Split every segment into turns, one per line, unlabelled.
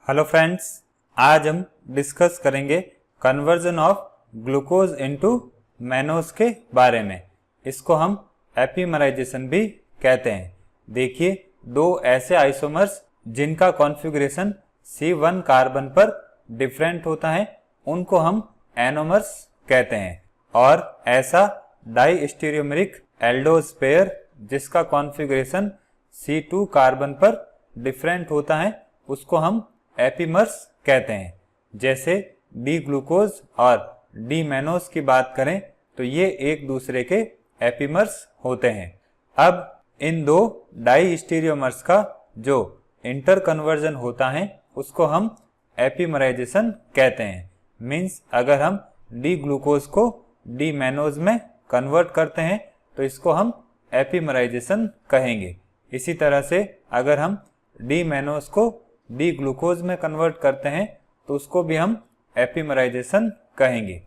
Hello friends, आज हम discuss करेंगे conversion of glucose into mannose के बारे में। इसको हम एपिमराइजेशन भी कहते हैं। देखिए, दो ऐसे आइसोमर्स जिनका कॉन्फ़िगरेशन C1 कार्बन पर डिफरेंट होता है उनको हम एनोमर्स कहते हैं, और ऐसा डाई स्टीरियोमेरिक एल्डोज पेयर जिसका कॉन्फ़िगरेशन C2 कार्बन पर डिफरेंट होता है उसको हम एपिमर्स कहते हैं। जैसे डी ग्लूकोज और डी मैनोज की बात करें तो ये एक दूसरे के एपिमर्स होते हैं। अब इन दो डाई स्टीरियोमर्स का जो इंटर कन्वर्जन होता है उसको हम एपिमराइजेशन कहते हैं। मीन्स अगर हम डी ग्लूकोज को डी मैनोज में कन्वर्ट करते हैं तो इसको हम एपिमराइजेशन कहेंगे। इसी तरह से अगर हम डी मैनोज को डी ग्लूकोज में कन्वर्ट करते हैं तो उसको भी हम एपिमराइजेशन कहेंगे।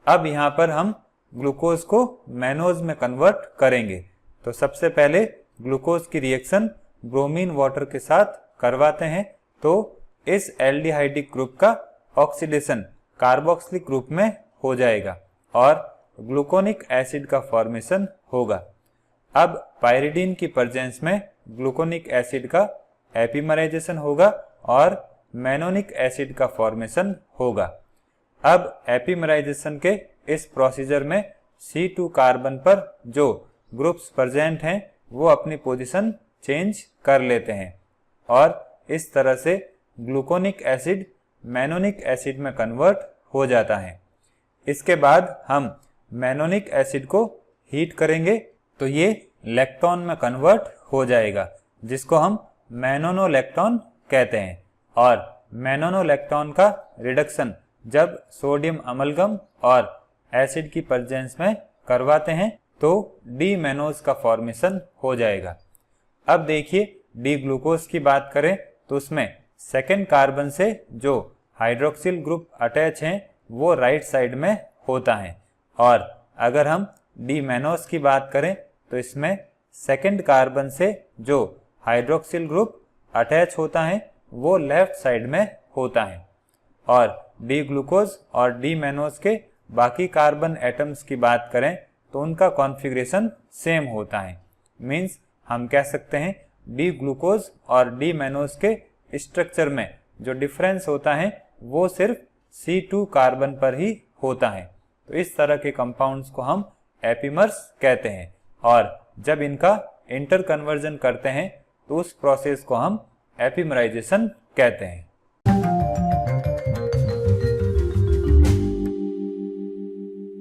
अब यहाँ पर हम ग्लूकोज को मैनोज में कन्वर्ट करेंगे तो सबसे पहले ग्लूकोज की रिएक्शन ब्रोमीन वाटर के साथ करवाते हैं तो इस एल्डिहाइडिक ग्रुप का ऑक्सीडेशन कार्बोक्सिलिक ग्रुप में हो जाएगा और ग्लूकोनिक एसिड का फॉर्मेशन होगा। अब पाइरिडीन की प्रेजेंस में ग्लूकोनिक एसिड का एपिमराइजेशन होगा और मैनोनिक एसिड का फॉर्मेशन होगा। अब एपिमराइजेशन के इस प्रोसीजर में C2 कार्बन पर जो ग्रुप्स प्रेजेंट हैं वो अपनी पोजीशन चेंज कर लेते हैं और इस तरह से ग्लूकोनिक एसिड मैनोनिक एसिड में कन्वर्ट हो जाता है। इसके बाद हम मैनोनिक एसिड को हीट करेंगे तो ये लैक्टोन में कन्वर्ट हो जाएगा जिसको हम मैनोनोलैक्टोन कहते हैं। और मैनोनोलैक्टोन का रिडक्शन जब सोडियम अमलगम और एसिड की प्रेजेंस में करवाते हैं तो डी मैनोज का फॉर्मेशन हो जाएगा। अब देखिए, डी ग्लूकोज की बात करें तो उसमें सेकेंड कार्बन से जो हाइड्रोक्सिल ग्रुप अटैच हैं वो राइट साइड में होता है, और अगर हम डी मैनोज की बात करें तो इसमें सेकेंड कार्बन से जो हाइड्रोक्सिल ग्रुप अटैच होता है वो लेफ्ट साइड में होता है। और डी ग्लूकोज और डी मैनोज के बाकी कार्बन एटम्स की बात करें तो उनका कॉन्फ़िगरेशन सेम होता है। मीन्स हम कह सकते हैं डी ग्लूकोज और डी मैनोज के स्ट्रक्चर में जो डिफरेंस होता है वो सिर्फ C2 कार्बन पर ही होता है। तो इस तरह के कंपाउंड्स को हम एपिमर्स कहते हैं, और जब इनका इंटर कन्वर्जन करते हैं तो उस प्रोसेस को हम एपिमराइजेशन कहते हैं।